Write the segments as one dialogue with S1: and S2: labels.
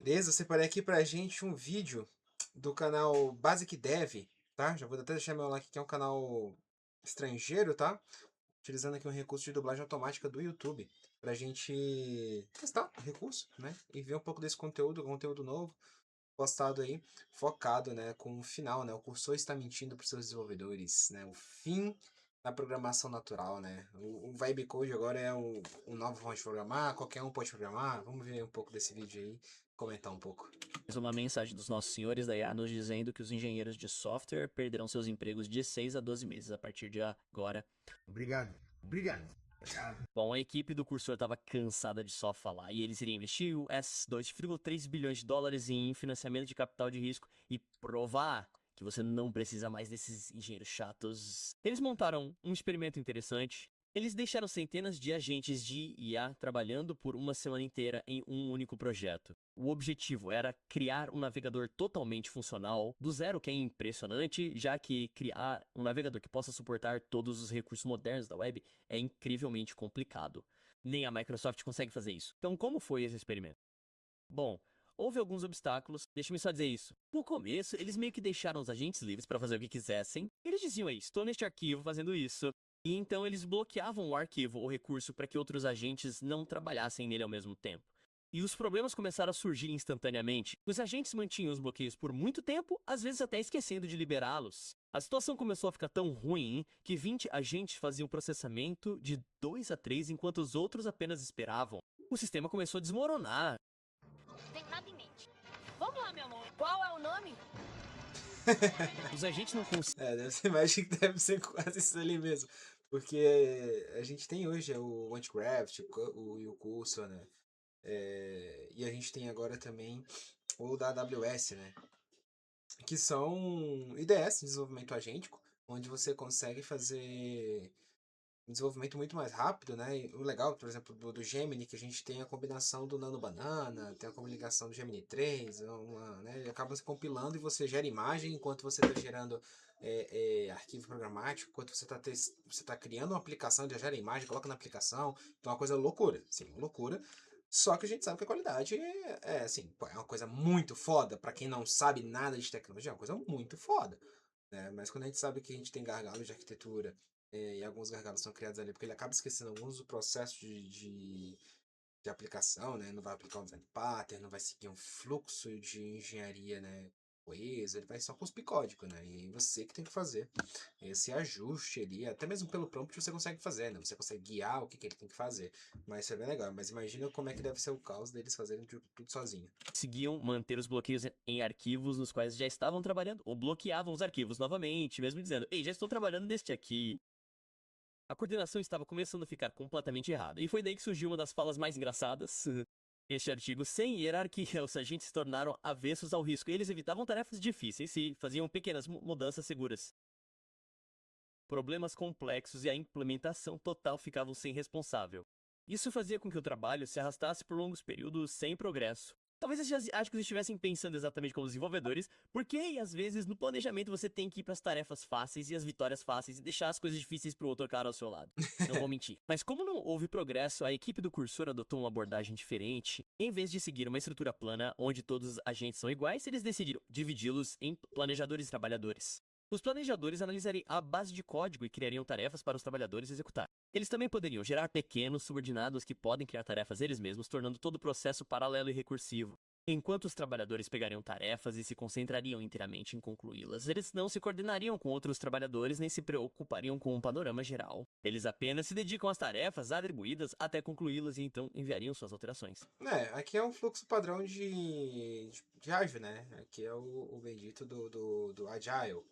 S1: Beleza? Separei aqui pra gente um vídeo do canal Basic Dev, tá? Já vou até deixar meu like, que é um canal estrangeiro, tá? Utilizando aqui um recurso de dublagem automática do YouTube pra gente testar o recurso, né? E ver um pouco desse conteúdo novo postado aí, focado, né, com o final, né? O cursor está mentindo para os seus desenvolvedores, né? O fim da programação natural, né? O Vibe Code agora é o novo forma de programar, qualquer um pode programar. Vamos ver um pouco desse vídeo aí, comentar um pouco.
S2: Mais uma mensagem dos nossos senhores da IA nos dizendo que os engenheiros de software perderão seus empregos de 6 a 12 meses a partir de agora.
S3: Obrigado, obrigado.
S2: Bom, a equipe do cursor estava cansada de só falar e eles iriam investir US 2,3 bilhões de dólares em financiamento de capital de risco e provar que você não precisa mais desses engenheiros chatos. Eles montaram um experimento interessante. Eles deixaram centenas de agentes de IA trabalhando por uma semana inteira em um único projeto. O objetivo era criar um navegador totalmente funcional do zero, que é impressionante, já que criar um navegador que possa suportar todos os recursos modernos da web é incrivelmente complicado. Nem a Microsoft consegue fazer isso. Então, como foi esse experimento? Bom, houve alguns obstáculos, deixa-me só dizer isso. No começo, eles meio que deixaram os agentes livres para fazer o que quisessem. Eles diziam aí, estou neste arquivo fazendo isso. E então eles bloqueavam o arquivo ou recurso para que outros agentes não trabalhassem nele ao mesmo tempo. E os problemas começaram a surgir instantaneamente. Os agentes mantinham os bloqueios por muito tempo, às vezes até esquecendo de liberá-los. A situação começou a ficar tão ruim que 20 agentes faziam processamento de 2 a 3 enquanto os outros apenas esperavam. O sistema começou a desmoronar.
S4: Tenho nada em mente. Vamos lá, meu amor. Qual é o nome?
S2: Os agentes não conseguiam.
S1: Deve ser, imagina que deve ser quase isso ali mesmo. Porque a gente tem hoje o Anticraft, e o Cursor, né? E a gente tem agora também o da AWS, né? Que são IDS, desenvolvimento agêntico, onde você consegue fazer um desenvolvimento muito mais rápido, né? E o legal, por exemplo, do Gemini, que a gente tem a combinação do Nano Banana, tem a combinação do Gemini 3, né? Ele acaba se compilando e você gera imagem enquanto você está gerando arquivo programático, enquanto você tá criando uma aplicação, já gera imagem, coloca na aplicação. Então é uma coisa loucura, sim, loucura. Só que a gente sabe que a qualidade assim, pô, é uma coisa muito foda. Para quem não sabe nada de tecnologia, é uma coisa muito foda, né? Mas quando a gente sabe que a gente tem gargalos de arquitetura, e alguns gargalos são criados ali, porque ele acaba esquecendo alguns do processo de aplicação, né? Não vai aplicar um design pattern, não vai seguir um fluxo de engenharia, né? Coeso, ele vai só cuspir código, né? E você que tem que fazer esse ajuste ali, até mesmo pelo prompt você consegue fazer, né? Você consegue guiar o que ele tem que fazer. Mas isso é bem legal. Mas imagina como é que deve ser o caos deles fazerem tudo sozinho.
S2: Manter os bloqueios em arquivos nos quais já estavam trabalhando, ou bloqueavam os arquivos novamente, mesmo dizendo, ei, já estou trabalhando neste aqui. A coordenação estava começando a ficar completamente errada, e foi daí que surgiu uma das falas mais engraçadas. Este artigo, sem hierarquia, os agentes se tornaram avessos ao risco. Eles evitavam tarefas difíceis e faziam pequenas mudanças seguras. Problemas complexos e a implementação total ficavam sem responsável. Isso fazia com que o trabalho se arrastasse por longos períodos sem progresso. Talvez esses asiáticos estivessem pensando exatamente como os desenvolvedores, porque às vezes no planejamento você tem que ir para as tarefas fáceis e as vitórias fáceis e deixar as coisas difíceis para o outro cara ao seu lado. Não vou mentir. Mas como não houve progresso, a equipe do cursor adotou uma abordagem diferente. Em vez de seguir uma estrutura plana onde todos os agentes são iguais, eles decidiram dividi-los em planejadores e trabalhadores. Os planejadores analisariam a base de código e criariam tarefas para os trabalhadores executar. Eles também poderiam gerar pequenos subordinados que podem criar tarefas eles mesmos, tornando todo o processo paralelo e recursivo. Enquanto os trabalhadores pegariam tarefas e se concentrariam inteiramente em concluí-las, eles não se coordenariam com outros trabalhadores nem se preocupariam com um panorama geral. Eles apenas se dedicam às tarefas atribuídas até concluí-las e então enviariam suas alterações.
S1: Aqui é um fluxo padrão de Agile, né? Aqui é o bendito do Agile.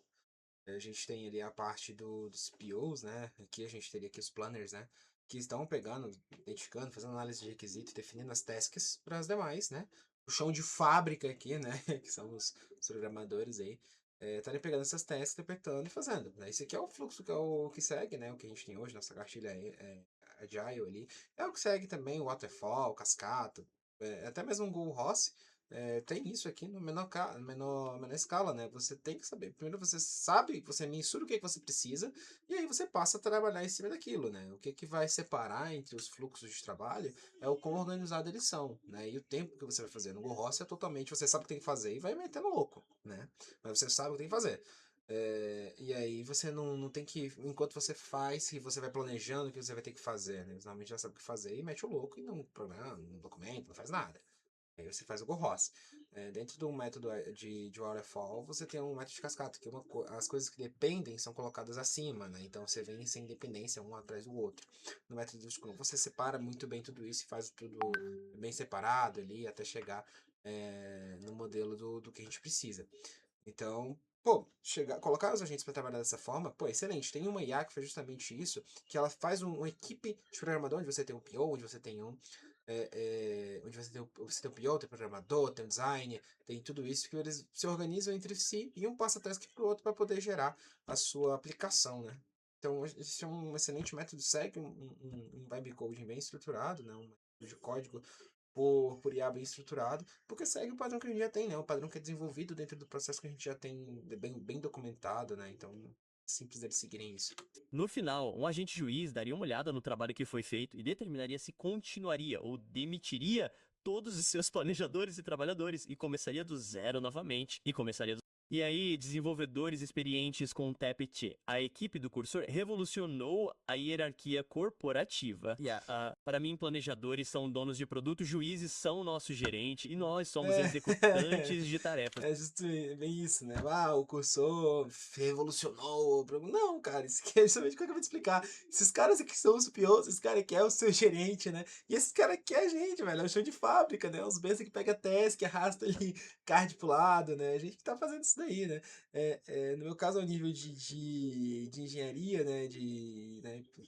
S1: A gente tem ali a parte dos POs, né? Aqui a gente teria aqui os planners, né? Que estão pegando, identificando, fazendo análise de requisito, definindo as tasks para as demais, né? O chão de fábrica aqui, né? Que são os programadores aí, estarem pegando essas tasks, interpretando e fazendo, né? Esse aqui é o fluxo que é o que segue, né? O que a gente tem hoje, nossa cartilha Agile ali. É o que segue também o Waterfall, Cascata, até mesmo o Go Ross, tem isso aqui no menor escala, né? Você tem que saber. Primeiro você sabe, você mensura o que você precisa, e aí você passa a trabalhar em cima daquilo, né? O que vai separar entre os fluxos de trabalho é o quão organizado eles são, né? E o tempo que você vai fazer. No Go Ross é totalmente, você sabe o que tem que fazer e vai metendo louco, né? Mas você sabe o que tem que fazer. E aí você não tem que, enquanto você faz, que você vai planejando o que você vai ter que fazer, né? Normalmente já sabe o que fazer e mete o louco e não programa, não documenta, não faz nada. Aí você faz o Go Ross. Dentro do método de waterfall, você tem um método de cascata, que as coisas que dependem são colocadas acima, né? Então você vem sem dependência um atrás do outro. No método do Scrum, você separa muito bem tudo isso e faz tudo bem separado ali, até chegar no modelo do que a gente precisa. Então, pô, colocar os agentes para trabalhar dessa forma, pô, excelente. Tem uma IA que faz justamente isso, que ela faz uma equipe de programador, onde você tem um PO, onde você tem onde você tem o PO, tem o programador, tem o designer, tem tudo isso, que eles se organizam entre si e um passa a task pro outro para poder gerar a sua aplicação, né? Então, esse é um excelente método, segue um vibe coding bem estruturado, né? Um método de código por IA bem estruturado, porque segue o padrão que a gente já tem, né? O padrão que é desenvolvido dentro do processo que a gente já tem bem documentado, né? Então, é simples eles seguirem isso.
S2: No final, um agente juiz daria uma olhada no trabalho que foi feito e determinaria se continuaria ou demitiria todos os seus planejadores e trabalhadores e começaria do zero novamente. E aí, desenvolvedores experientes com o TAPT, a equipe do cursor revolucionou a hierarquia corporativa. Para mim, planejadores são donos de produto, juízes são nosso gerente e nós somos executantes de tarefas.
S1: É justo bem isso, né? Ah, o cursor revolucionou o programa. Não, cara, isso aqui é justamente o que eu acabei de explicar. Esses caras aqui são os POs, esse cara aqui é o seu gerente, né? E esse cara aqui é a gente, velho, é o chão de fábrica, né? Os bestas que pega task, arrasta ali card pro lado, né? A gente que tá fazendo isso daí, né? No meu caso, ao nível de engenharia, né? Que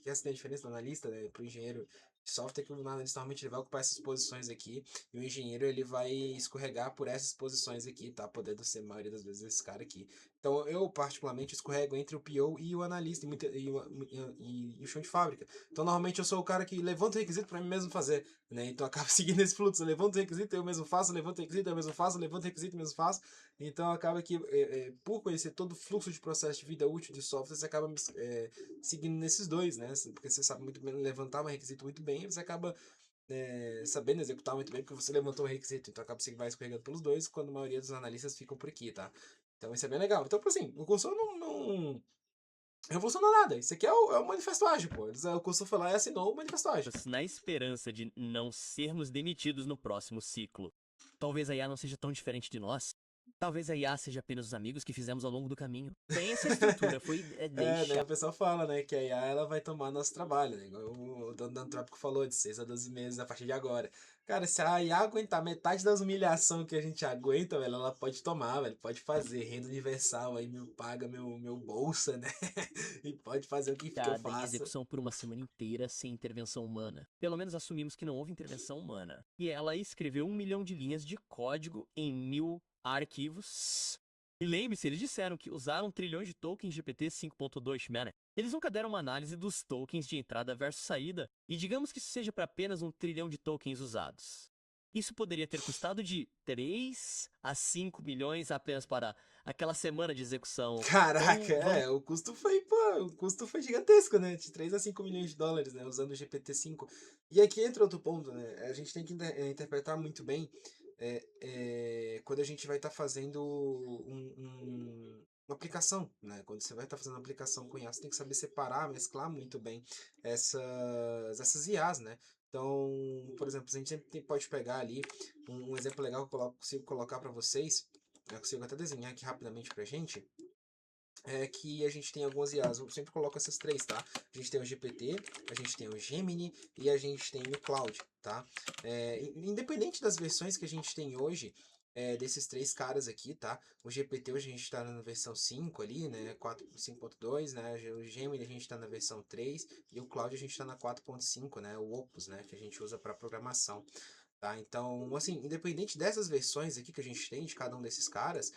S1: essa tem a diferença do analista, né? Pro engenheiro de software, que o analista normalmente ele vai ocupar essas posições aqui, e o engenheiro ele vai escorregar por essas posições aqui, tá? Podendo ser a maioria das vezes esse cara aqui. Então eu, particularmente, escorrego entre o PO e o analista e o chão de fábrica. Então normalmente eu sou o cara que levanta o requisito para mim mesmo fazer, né? Então acaba seguindo esse fluxo. Eu levanto o requisito, eu mesmo faço, levanto o requisito, eu mesmo faço, levanto o requisito, eu mesmo faço. Então acaba que, por conhecer todo o fluxo de processo de vida útil de software, você acaba seguindo nesses dois, né? Porque você sabe muito bem levantar um requisito muito bem, e você acaba sabendo executar muito bem, porque você levantou o requisito. Então acaba que você vai escorregando pelos dois, quando a maioria dos analistas ficam por aqui, tá? Então isso é bem legal. Então, por assim, o cursor não revolucionou nada. Isso aqui é o manifesto ágil, pô. O cursor foi lá e assinou o manifesto ágil.
S2: Na esperança de não sermos demitidos no próximo ciclo. Talvez a IA não seja tão diferente de nós. Talvez a IA seja apenas os amigos que fizemos ao longo do caminho. Tem essa estrutura, foi
S1: Né?
S2: deixar.
S1: O pessoal fala, né, que a IA ela vai tomar nosso trabalho, né? Igual o dono da Antrópico falou, de 6 a 12 meses a partir de agora. Cara, se a IA aguentar metade das humilhações que a gente aguenta, velho, ela pode tomar, velho, pode fazer renda universal aí, paga meu bolsa, né? E pode fazer o que eu
S2: Em
S1: faça.
S2: execução por uma semana inteira sem intervenção humana. Pelo menos assumimos que não houve intervenção humana. E ela escreveu 1 milhão de linhas de código em 1000 arquivos. E lembre-se, eles disseram que usaram trilhões de tokens GPT 5.2, né? Eles nunca deram uma análise dos tokens de entrada versus saída, e digamos que isso seja para apenas 1 trilhão de tokens usados. Isso poderia ter custado de 3 a 5 milhões apenas para aquela semana de execução.
S1: Caraca,
S2: Vamos
S1: o custo foi gigantesco, né? De 3 a 5 milhões de dólares, né? Usando o GPT-5. E aqui entra outro ponto, né? A gente tem que interpretar muito bem quando a gente vai estar fazendo uma aplicação, né? Quando você vai estar fazendo uma aplicação com IA, você tem que saber separar, mesclar muito bem essas IAs, né? Então, por exemplo, a gente sempre pode pegar ali um exemplo legal que eu consigo colocar para vocês. Eu consigo até desenhar aqui rapidamente pra gente. É que a gente tem algumas IAs, eu sempre coloco essas três, tá? A gente tem o GPT, a gente tem o Gemini e a gente tem o Claude, tá? Independente das versões que a gente tem hoje, desses três caras aqui, tá? O GPT hoje a gente tá na versão 5 ali, né? 5.2, né? O Gemini a gente tá na versão 3 e o Claude a gente tá na 4.5, né? O Opus, né? Que a gente usa para programação. Tá? Então, assim, independente dessas versões aqui que a gente tem de cada um desses caras,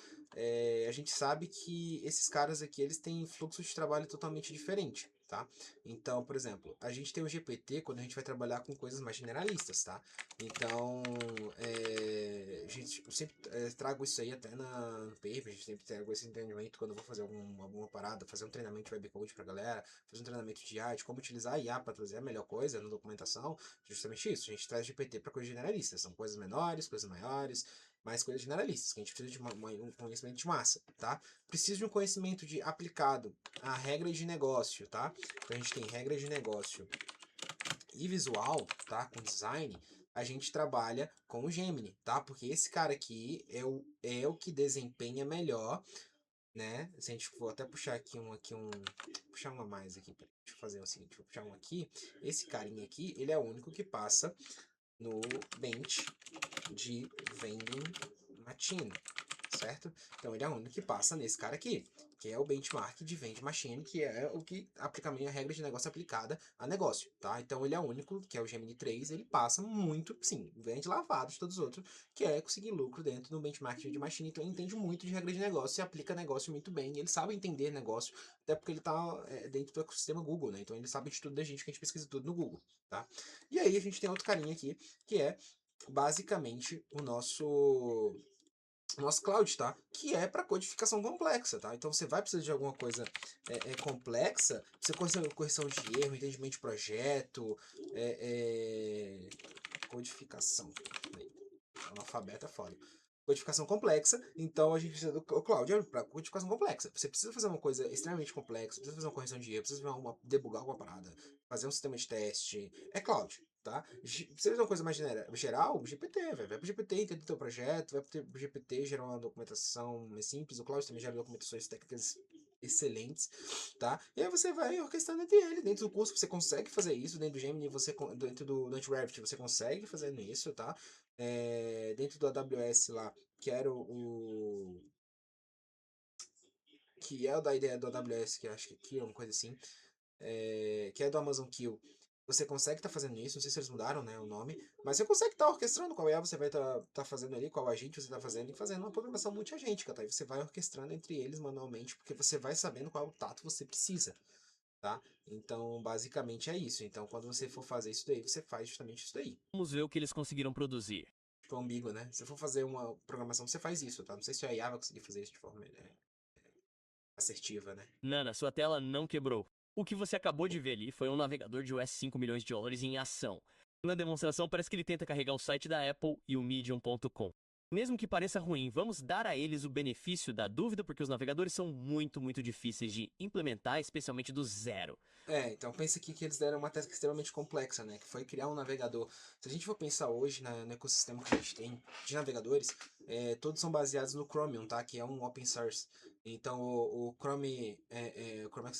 S1: a gente sabe que esses caras aqui, eles têm fluxo de trabalho totalmente diferente, tá? Então, por exemplo, a gente tem o GPT quando a gente vai trabalhar com coisas mais generalistas, tá? Então, eu sempre trago isso aí até no paper, a gente sempre trago esse entendimento quando eu vou fazer alguma parada, fazer um treinamento de webcode pra galera, fazer um treinamento de IA, de como utilizar a IA para trazer a melhor coisa na documentação, justamente isso, a gente traz GPT para coisas generalistas, são coisas menores, coisas maiores, mais coisas generalistas, que a gente precisa de um conhecimento de massa, tá? Precisa de um conhecimento de aplicado a regras de negócio, tá? Então a gente tem regras de negócio e visual, tá? Com design, a gente trabalha com o Gemini, tá? Porque esse cara aqui é o que desempenha melhor, né? Se a gente for até puxar puxar uma mais aqui, peraí, deixa eu fazer o seguinte, vou puxar um aqui, esse carinha aqui, ele é o único que passa no bench de vending machine, certo? Então ele é o único que passa nesse cara aqui, que é o benchmark de vending machine, que é o que aplica a regra de negócio aplicada a negócio, tá? Então ele é o único, que é o Gemini 3, ele passa muito, sim, vende lavado de todos os outros, que é conseguir lucro dentro do benchmark de machine, então ele entende muito de regra de negócio e aplica negócio muito bem, ele sabe entender negócio, até porque ele tá dentro do ecossistema Google, né? Então ele sabe de tudo da gente, que a gente pesquisa tudo no Google, tá? E aí a gente tem outro carinha aqui, que é basicamente o nosso cloud, tá? Que é para codificação complexa, tá? Então você vai precisar de alguma coisa complexa, você consegue correção de erro, entendimento de projeto, codificação. Analfabeto é foda. Codificação complexa, então a gente precisa do cloud para codificação complexa. Você precisa fazer uma coisa extremamente complexa, precisa fazer uma correção de erro, precisa debugar alguma parada, fazer um sistema de teste. É cloud, tá? Se você fazer uma coisa mais geral, GPT, véio. Vai pro GPT, entender o teu projeto, vai pro GPT gerar uma documentação mais simples, o cloud também gera documentações técnicas excelentes, tá? E aí você vai orquestrando entre ele. Dentro do curso você consegue fazer isso, dentro do Gemini, dentro do Anti-Gravity você consegue fazer isso, tá? Dentro do AWS lá, que era que é o da ideia do AWS, que acho que aqui é uma coisa assim, que é do Amazon Q. Você consegue estar fazendo isso, não sei se eles mudaram, né, o nome, mas você consegue estar orquestrando qual IA você vai estar fazendo ali, qual agente você está fazendo, e fazendo uma programação multiagêntica, tá? E você vai orquestrando entre eles manualmente, porque você vai sabendo qual tato você precisa, tá? Então, basicamente é isso. Então, quando você for fazer isso daí, você faz justamente isso daí.
S2: Vamos ver o que eles conseguiram produzir.
S1: Tipo, ambíguo, né? Se for fazer uma programação, você faz isso, tá? Não sei se a IA vai conseguir fazer isso de forma assertiva, né?
S2: Nana, sua tela não quebrou. O que você acabou de ver ali foi um navegador de US 5 milhões de dólares em ação. Na demonstração parece que ele tenta carregar o site da Apple e o Medium.com. Mesmo que pareça ruim, vamos dar a eles o benefício da dúvida porque os navegadores são muito difíceis de implementar, especialmente do zero.
S1: Então pensa aqui que eles deram uma task extremamente complexa, né? Que foi criar um navegador. Se a gente for pensar hoje no ecossistema que a gente tem de navegadores, todos são baseados no Chromium, tá? Que é um open source. Então o Chrome,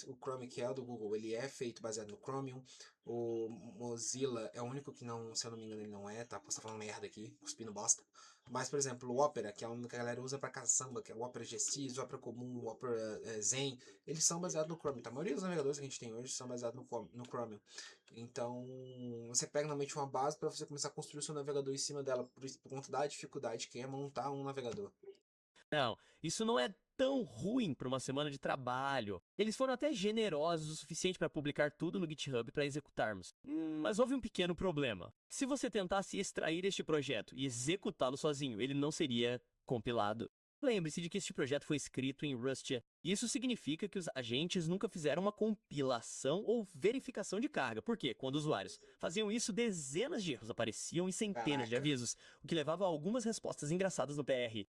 S1: o Chrome que é o do Google, ele é feito baseado no Chromium. O Mozilla é o único que não, se eu não me engano, ele não é, tá? Posso estar falando merda aqui, cuspindo bosta. Mas, por exemplo, o Opera, que é um que a galera usa pra caçamba, que é o Opera GX, o Opera Comum, o Opera Zen, eles são baseados no Chromium. Tá? A maioria dos navegadores que a gente tem hoje são baseados no Chromium. Então, você pega normalmente uma base para você começar a construir o seu navegador em cima dela, por conta da dificuldade que é montar um navegador.
S2: Não, isso não é tão ruim para uma semana de trabalho. Eles foram até generosos o suficiente para publicar tudo no GitHub para executarmos. Mas houve um pequeno problema. Se você tentasse extrair este projeto e executá-lo sozinho, ele não seria compilado. Lembre-se de que este projeto foi escrito em Rust. Isso significa que os agentes nunca fizeram uma compilação ou verificação de carga. Por quê? Quando usuários faziam isso, dezenas de erros apareciam e centenas de
S1: Caraca.
S2: avisos, o que levava a algumas respostas engraçadas no PR.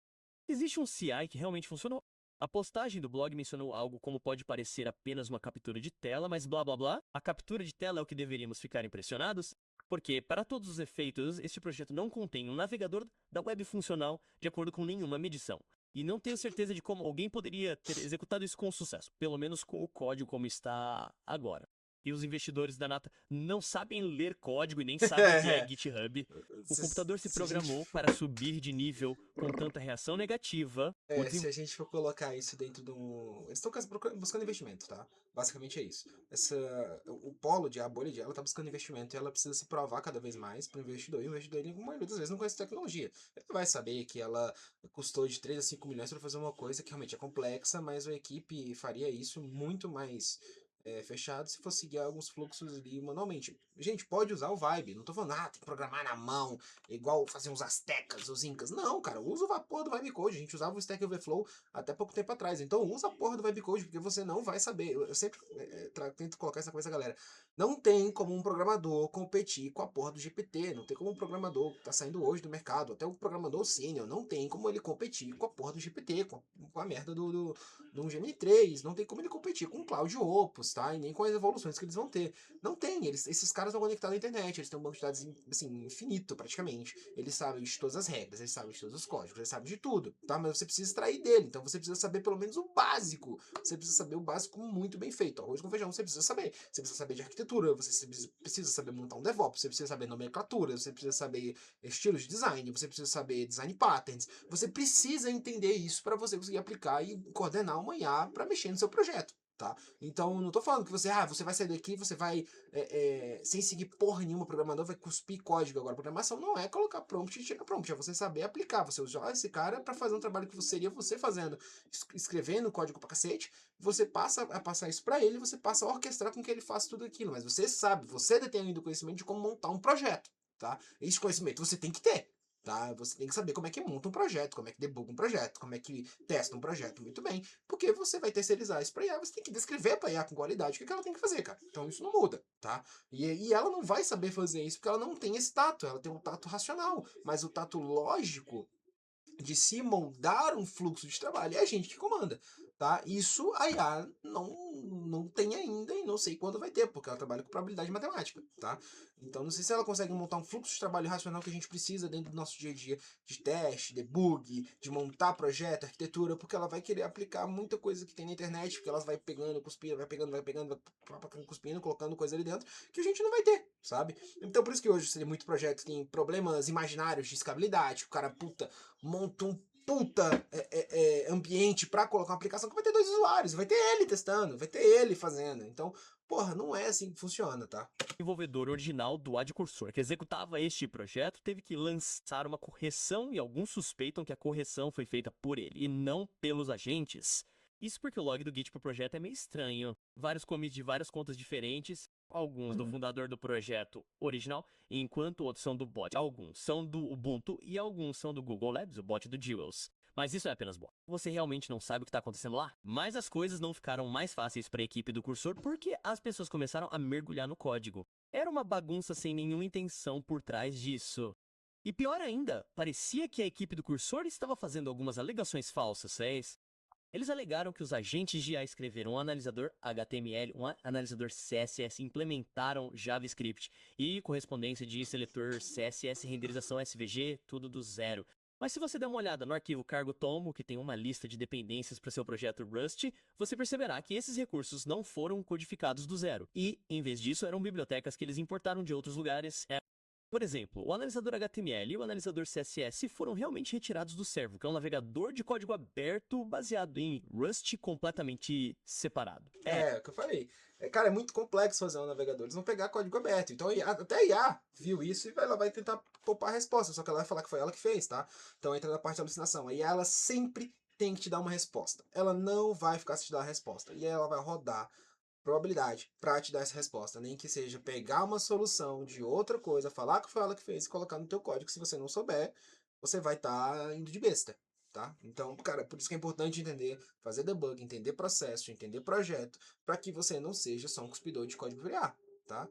S2: Existe um CI que realmente funcionou. A postagem do blog mencionou algo como pode parecer apenas uma captura de tela, mas blá blá blá. A captura de tela é o que deveríamos ficar impressionados? Porque, para todos os efeitos, este projeto não contém um navegador da web funcional de acordo com nenhuma medição. E não tenho certeza de como alguém poderia ter executado isso com sucesso, pelo menos com o código como está agora. E os investidores da Nata não sabem ler código e nem sabem o que é GitHub. O computador se
S1: Se a gente
S2: programou para subir de nível com tanta reação negativa.
S1: Se a gente for colocar isso dentro de um. Eles estão buscando investimento, tá? Basicamente é isso. O polo a bolha de ela tá buscando investimento e ela precisa se provar cada vez mais para o investidor. E o investidor, ele, muitas vezes, não conhece tecnologia. Ele vai saber que ela custou de 3 a 5 milhões para fazer uma coisa que realmente é complexa, mas a equipe faria isso muito mais fechado se for seguir alguns fluxos ali manualmente. Gente, pode usar o Vibe. Não tô falando, tem que programar na mão, igual faziam os astecas, os incas. Não, cara, usa a porra do Vibecode. A gente usava o Stack Overflow até pouco tempo atrás. Então usa a porra do Vibecode, porque você não vai saber. Eu sempre tento colocar isso na cabeça da galera. Não tem como um programador competir com a porra do GPT. Não tem como um programador que tá saindo hoje do mercado, até um programador sênior, não tem como ele competir com a porra do GPT, com a merda do Gemini 3. Não tem como ele competir com o Cloud Opus, tá? E nem com as evoluções que eles vão ter. Não tem, esses caras estão conectados à internet, eles têm um banco de dados assim, infinito praticamente. Eles sabem de todas as regras, eles sabem de todos os códigos, eles sabem de tudo, tá? Mas você precisa extrair dele, então você precisa saber pelo menos o básico. Você precisa saber o básico muito bem feito. Arroz com feijão você precisa saber. Você precisa saber de arquitetura, você precisa saber montar um DevOps, você precisa saber nomenclatura, você precisa saber estilos de design, você precisa saber design patterns. Você precisa entender isso para você conseguir aplicar e coordenar uma IA para mexer no seu projeto. Tá? Então, não tô falando que você vai sair daqui, você vai, sem seguir porra nenhuma, o programador vai cuspir código. Agora, programação não é colocar prompt e tirar prompt, é você saber aplicar, você usar esse cara para fazer um trabalho que seria você fazendo, escrevendo código pra cacete, você passa a passar isso para ele, você passa a orquestrar com que ele faça tudo aquilo, mas você sabe, você detém ainda o conhecimento de como montar um projeto, tá? Esse conhecimento você tem que ter. Tá? Você tem que saber como é que monta um projeto, como é que debuga um projeto, como é que testa um projeto muito bem, porque você vai terceirizar isso para IA, você tem que descrever para IA com qualidade o que ela tem que fazer, cara. Então isso não muda, tá? E ela não vai saber fazer isso porque ela não tem esse tato, ela tem um tato racional, mas o tato lógico de se moldar um fluxo de trabalho é a gente que comanda, tá? Isso a IA não tem ainda e não sei quando vai ter, porque ela trabalha com probabilidade matemática, tá? Então não sei se ela consegue montar um fluxo de trabalho racional que a gente precisa dentro do nosso dia a dia de teste, debug, de montar projeto, arquitetura, porque ela vai querer aplicar muita coisa que tem na internet, porque ela vai pegando, cuspindo, vai cuspindo, colocando coisa ali dentro, que a gente não vai ter, sabe? Então por isso que hoje seria muito projeto que tem problemas imaginários de escalabilidade, o cara, monta um ambiente para colocar uma aplicação que vai ter 2 usuários, vai ter ele testando, vai ter ele fazendo. Então, porra, não é assim que funciona, tá?
S2: O desenvolvedor original do Ad Cursor, que executava este projeto, teve que lançar uma correção e alguns suspeitam que a correção foi feita por ele e não pelos agentes. Isso porque o log do Git pro projeto é meio estranho. Vários commits de várias contas diferentes, alguns do fundador do projeto original, enquanto outros são do bot. Alguns são do Ubuntu e alguns são do Google Labs, o bot do Jewels. Mas isso é apenas bot. Você realmente não sabe o que está acontecendo lá? Mas as coisas não ficaram mais fáceis para a equipe do Cursor porque as pessoas começaram a mergulhar no código. Era uma bagunça sem nenhuma intenção por trás disso. E pior ainda, parecia que a equipe do Cursor estava fazendo algumas alegações falsas, Eles alegaram que os agentes de IA escreveram um analisador HTML, um analisador CSS, implementaram JavaScript e correspondência de seletor CSS, renderização SVG, tudo do zero. Mas se você der uma olhada no arquivo cargo tomo, que tem uma lista de dependências para seu projeto Rust, você perceberá que esses recursos não foram codificados do zero. E, em vez disso, eram bibliotecas que eles importaram de outros lugares. Por exemplo, o analisador HTML e o analisador CSS foram realmente retirados do Servo, que é um navegador de código aberto baseado em Rust completamente separado.
S1: É o que eu falei. Cara, é muito complexo fazer um navegador. Eles vão pegar código aberto. Então até a IA viu isso e ela vai tentar poupar a resposta. Só que ela vai falar que foi ela que fez, tá? Então entra na parte da alucinação. A IA, ela sempre tem que te dar uma resposta. Ela não vai ficar sem te dar a resposta. E aí ela vai rodar probabilidade para te dar essa resposta. Nem que seja pegar uma solução de outra coisa, falar que foi ela que fez e colocar no teu código. Se você não souber, você vai estar indo de besta. Tá? Então, cara, por isso que é importante entender, fazer debug, entender processo, entender projeto, para que você não seja só um cuspidor de código IA, tá?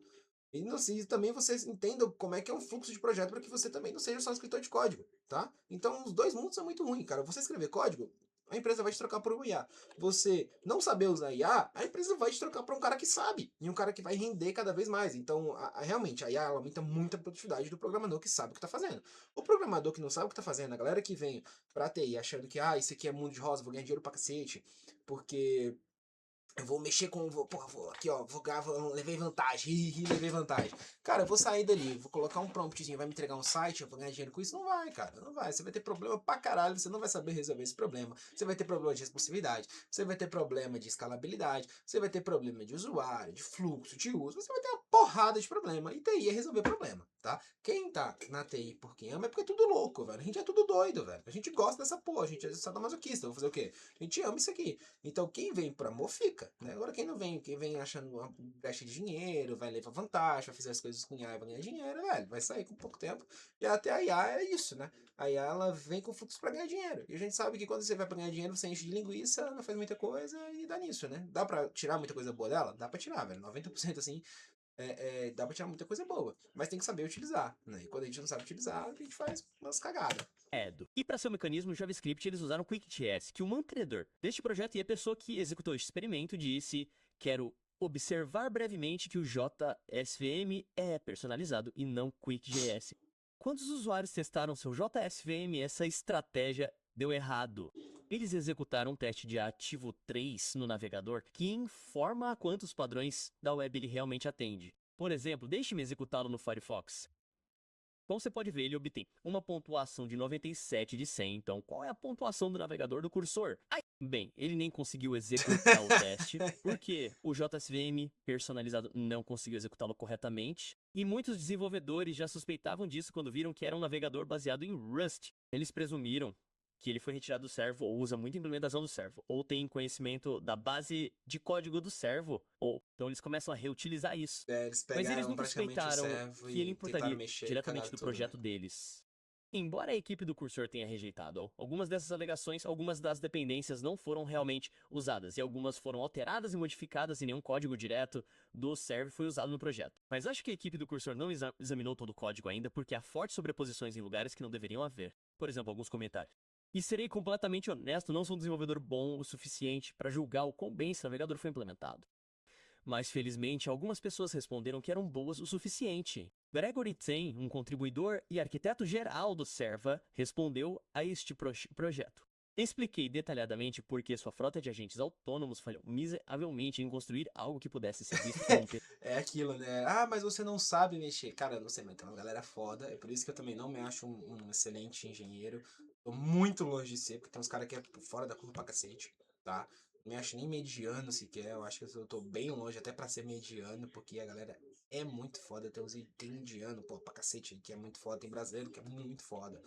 S1: E também você entenda como é que é um fluxo de projeto para que você também não seja só um escritor de código, tá? Então, os dois mundos são muito ruins, cara. Você escrever código, a empresa vai te trocar por um IA. Você não saber usar IA, a empresa vai te trocar por um cara que sabe, e um cara que vai render cada vez mais. Então, realmente, a IA ela aumenta muito a produtividade do programador que sabe o que está fazendo. O programador que não sabe o que está fazendo, a galera que vem pra TI achando que, isso aqui é mundo de rosa, vou ganhar dinheiro pra cacete, porque eu vou mexer com. Aqui, ó, levei vantagem, levei vantagem. Cara, eu vou sair dali, vou colocar um promptzinho, vai me entregar um site, eu vou ganhar dinheiro com isso? Não vai, cara, não vai. Você vai ter problema pra caralho, você não vai saber resolver esse problema. Você vai ter problema de responsividade, você vai ter problema de escalabilidade, você vai ter problema de usuário, de fluxo, de uso, você vai ter uma porrada de problema. E TI é resolver problema, tá? Quem tá na TI porque ama é porque é tudo louco, velho. A gente é tudo doido, velho. A gente gosta dessa porra, a gente é sadomasoquista. Vou fazer o quê? A gente ama isso aqui. Então quem vem por amor fica. busca, né? Agora quem vem achando uma brecha de dinheiro, vai levar vantagem, vai fazer as coisas com IA e vai ganhar dinheiro, velho, vai sair com pouco tempo. E até a IA é isso, né? A IA, ela vem com fluxo pra ganhar dinheiro. E a gente sabe que quando você vai pra ganhar dinheiro, você enche de linguiça, não faz muita coisa e dá nisso, né? Dá pra tirar muita coisa boa dela? Dá pra tirar, velho. 90% assim, dá pra tirar muita coisa boa. Mas tem que saber utilizar, né? E quando a gente não sabe utilizar, a gente faz umas cagadas.
S2: E para seu mecanismo JavaScript, eles usaram QuickJS, que o mantenedor deste projeto e a pessoa que executou este experimento disse: quero observar brevemente que o JSVM é personalizado e não QuickJS. Quando os usuários testaram seu JSVM, essa estratégia deu errado. Eles executaram um teste de ativo 3 no navegador que informa a quantos padrões da web ele realmente atende. Por exemplo, deixe-me executá-lo no Firefox. Como você pode ver, ele obtém uma pontuação de 97 de 100. Então, qual é a pontuação do navegador do cursor? Bem, ele nem conseguiu executar o teste, porque o JSVM personalizado não conseguiu executá-lo corretamente. E muitos desenvolvedores já suspeitavam disso quando viram que era um navegador baseado em Rust. Eles presumiram que ele foi retirado do servo, ou usa muita implementação do servo, ou tem conhecimento da base de código do servo, ou então eles começam a reutilizar isso.
S1: Eles
S2: Mas eles
S1: pegaram
S2: nunca
S1: praticamente o
S2: suspeitaram
S1: servo
S2: que ele
S1: e tentaram
S2: importaria
S1: mexer e
S2: diretamente
S1: cagaram
S2: do
S1: tudo, né?
S2: projeto deles. Embora a equipe do cursor tenha rejeitado algumas dessas alegações, algumas das dependências não foram realmente usadas, e algumas foram alteradas e modificadas e nenhum código direto do server foi usado no projeto. Mas acho que a equipe do cursor não examinou todo o código ainda, porque há fortes sobreposições em lugares que não deveriam haver. Por exemplo, alguns comentários. E serei completamente honesto, não sou um desenvolvedor bom o suficiente para julgar o quão bem esse navegador foi implementado. Mas felizmente, algumas pessoas responderam que eram boas o suficiente. Gregory Ten, um contribuidor e arquiteto geral do Serva, respondeu a este projeto. Expliquei detalhadamente por que sua frota de agentes autônomos falhou miseravelmente em construir algo que pudesse ser visto como
S1: É aquilo, né? Ah, mas você não sabe mexer. Cara, eu não sei, mas tem uma galera foda. É por isso que eu também não me acho um excelente engenheiro. Tô muito longe de ser, porque tem uns caras que é fora da curva pra cacete, tá? Não me acho nem mediano sequer. Eu acho que eu tô bem longe até pra ser mediano, porque a galera é muito foda. Tem indiano, pô, pra cacete, que é muito foda. Tem brasileiro que é muito foda.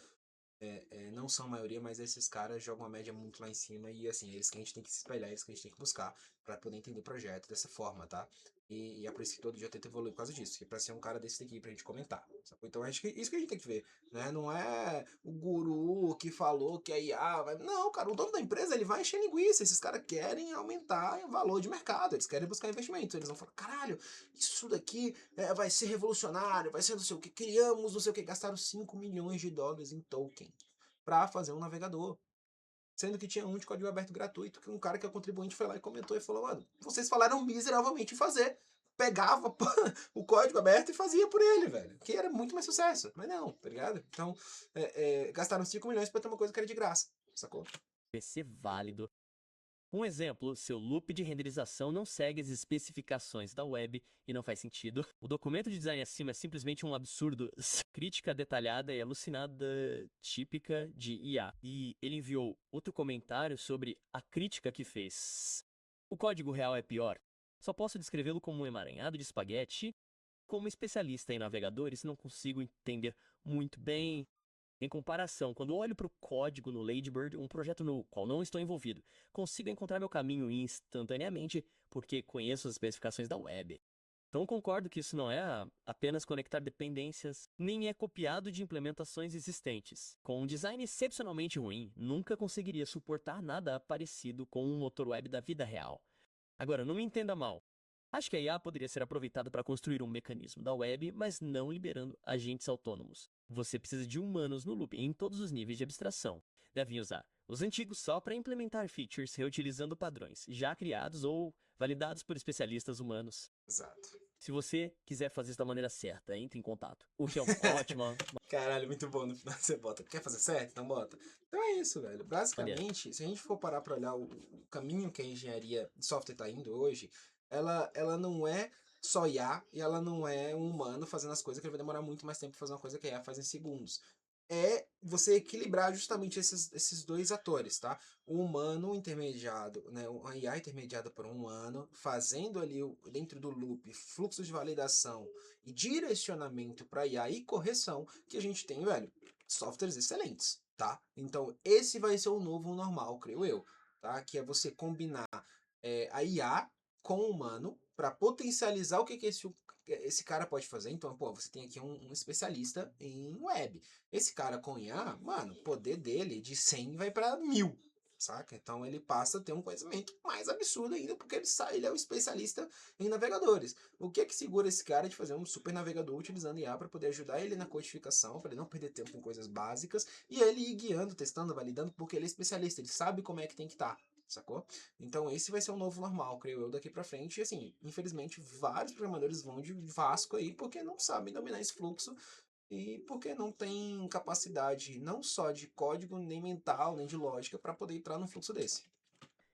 S1: Não são a maioria, mas esses caras jogam a média muito lá em cima e assim, é eles que a gente tem que se espelhar, é eles que a gente tem que buscar para poder entender o projeto dessa forma, tá? E é por isso que todo dia tenta evoluir por causa disso, que é pra ser um cara desse daqui pra gente comentar, sacou? Então acho que isso que a gente tem que ver, né? Não é o guru que falou que a IA vai... Não, cara, o dono da empresa, ele vai encher linguiça, esses caras querem aumentar o valor de mercado, eles querem buscar investimento, eles vão falar, caralho, isso daqui vai ser revolucionário, vai ser não sei o que, criamos não sei o que, gastaram 5 milhões de dólares em token para fazer um navegador. Sendo que tinha um de código aberto gratuito, que um cara que é contribuinte foi lá e comentou e falou, mano, vocês falaram miseravelmente em fazer. Pegava o código aberto e fazia por ele, velho. Que era muito mais sucesso. Mas não, tá ligado? Então, gastaram 5 milhões pra ter uma coisa que era de graça, sacou?
S2: PC válido. Um exemplo, seu loop de renderização não segue as especificações da web e não faz sentido. O documento de design acima é simplesmente um absurdo. Crítica detalhada e alucinada típica de IA. E ele enviou outro comentário sobre a crítica que fez. O código real é pior. Só posso descrevê-lo como um emaranhado de espaguete. Como especialista em navegadores, não consigo entender muito bem. Em comparação, quando olho para o código no Ladybird, um projeto no qual não estou envolvido, consigo encontrar meu caminho instantaneamente porque conheço as especificações da web. Então concordo que isso não é apenas conectar dependências, nem é copiado de implementações existentes. Com um design excepcionalmente ruim, nunca conseguiria suportar nada parecido com um motor web da vida real. Agora, não me entenda mal. Acho que a IA poderia ser aproveitada para construir um mecanismo da web, mas não liberando agentes autônomos. Você precisa de humanos no loop em todos os níveis de abstração. Devem usar os antigos só para implementar features reutilizando padrões já criados ou validados por especialistas humanos.
S1: Exato.
S2: Se você quiser fazer isso da maneira certa, entre em contato. O que é ótima
S1: Caralho, muito bom. No final você bota. Quer fazer certo? Então bota. Então é isso, velho.
S2: maneira.
S1: Basicamente, se a gente for parar pra olhar o caminho que a engenharia de software tá indo hoje, ela não é só IA e ela não é um humano fazendo as coisas que ele vai demorar muito mais tempo pra fazer uma coisa que a IA faz em segundos. É você equilibrar justamente esses dois atores, tá? O humano intermediado, né? A IA intermediada por um humano, fazendo ali dentro do loop fluxo de validação e direcionamento para IA e correção que a gente tem, velho, softwares excelentes, tá? Então, esse vai ser o novo normal, creio eu, tá? Que é você combinar a IA com o humano para potencializar o que esse cara pode fazer. Então, pô, você tem aqui um especialista em web. Esse cara com IA, mano, o poder dele de 100 vai para 1000. Saca? Então ele passa a ter um conhecimento mais absurdo ainda, porque ele é um especialista em navegadores. O que é que segura esse cara de fazer um super navegador utilizando IA para poder ajudar ele na codificação, para ele não perder tempo com coisas básicas, e ele ir guiando, testando, validando, porque ele é especialista, ele sabe como é que tem que estar, sacou? Então esse vai ser o novo normal, creio eu, daqui para frente. E assim, infelizmente, vários programadores vão de Vasco aí porque não sabem dominar esse fluxo e porque não tem capacidade não só de código, nem mental, nem de lógica para poder entrar num fluxo desse.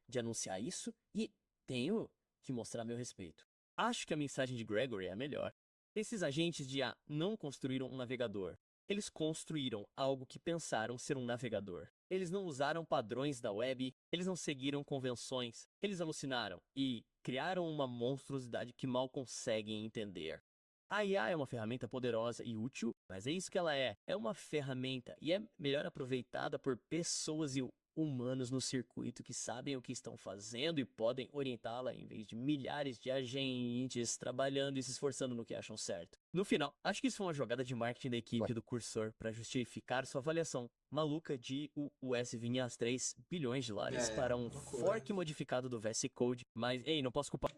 S2: De anunciar isso e tenho que mostrar meu respeito. Acho que a mensagem de Gregory é a melhor. Esses agentes de IA não construíram um navegador. Eles construíram algo que pensaram ser um navegador. Eles não usaram padrões da web, eles não seguiram convenções, eles alucinaram e criaram uma monstruosidade que mal conseguem entender. A IA é uma ferramenta poderosa e útil, mas é isso que ela é. É uma ferramenta e é melhor aproveitada por pessoas e humanos no circuito que sabem o que estão fazendo e podem orientá-la em vez de milhares de agentes trabalhando e se esforçando no que acham certo. No final, acho que isso foi uma jogada de marketing da equipe do cursor para justificar sua avaliação maluca de o US vinha a 3 bilhões de dólares para um
S1: loucura.
S2: fork modificado do VS Code, mas ei, não posso culpar.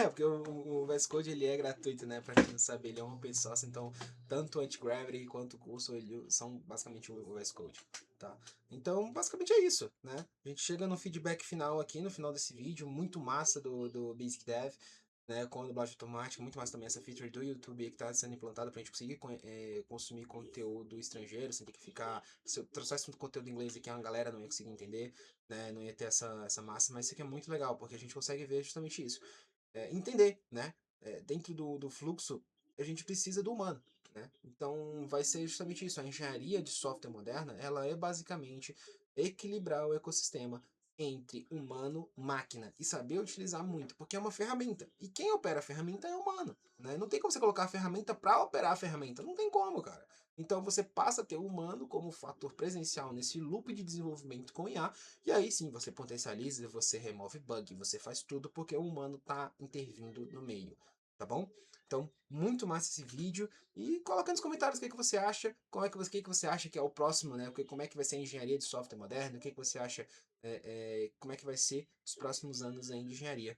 S1: Porque o VS Code ele é gratuito, né? Pra quem não sabe, ele é um open source, então tanto o Antigravity quanto o curso são basicamente o VS Code, tá? Então, basicamente é isso, né? A gente chega no feedback final aqui, no final desse vídeo, muito massa do Basic Dev, né? Com a dublagem automática, muito massa também essa feature do YouTube que tá sendo implantada pra gente conseguir consumir conteúdo estrangeiro, sem ter que ficar... Se eu trouxesse muito conteúdo em inglês aqui, a galera não ia conseguir entender, né? Não ia ter essa massa, mas isso aqui é muito legal, porque a gente consegue ver justamente isso. Entender, né? Dentro do fluxo, a gente precisa do humano, né? Então, vai ser justamente isso. A engenharia de software moderna, ela é basicamente equilibrar o ecossistema entre humano e máquina e saber utilizar muito, porque é uma ferramenta. E quem opera a ferramenta é humano, né? Não tem como você colocar a ferramenta para operar a ferramenta. Não tem como, cara. Então você passa a ter o humano como fator presencial nesse loop de desenvolvimento com IA, e aí sim você potencializa, você remove bug, você faz tudo porque o humano está intervindo no meio, tá bom? Então, muito massa esse vídeo e coloca nos comentários o que você acha, o que você acha que é o próximo, né? Como é que vai ser a engenharia de software moderno, o que você acha, como é que vai ser os próximos anos aí de engenharia.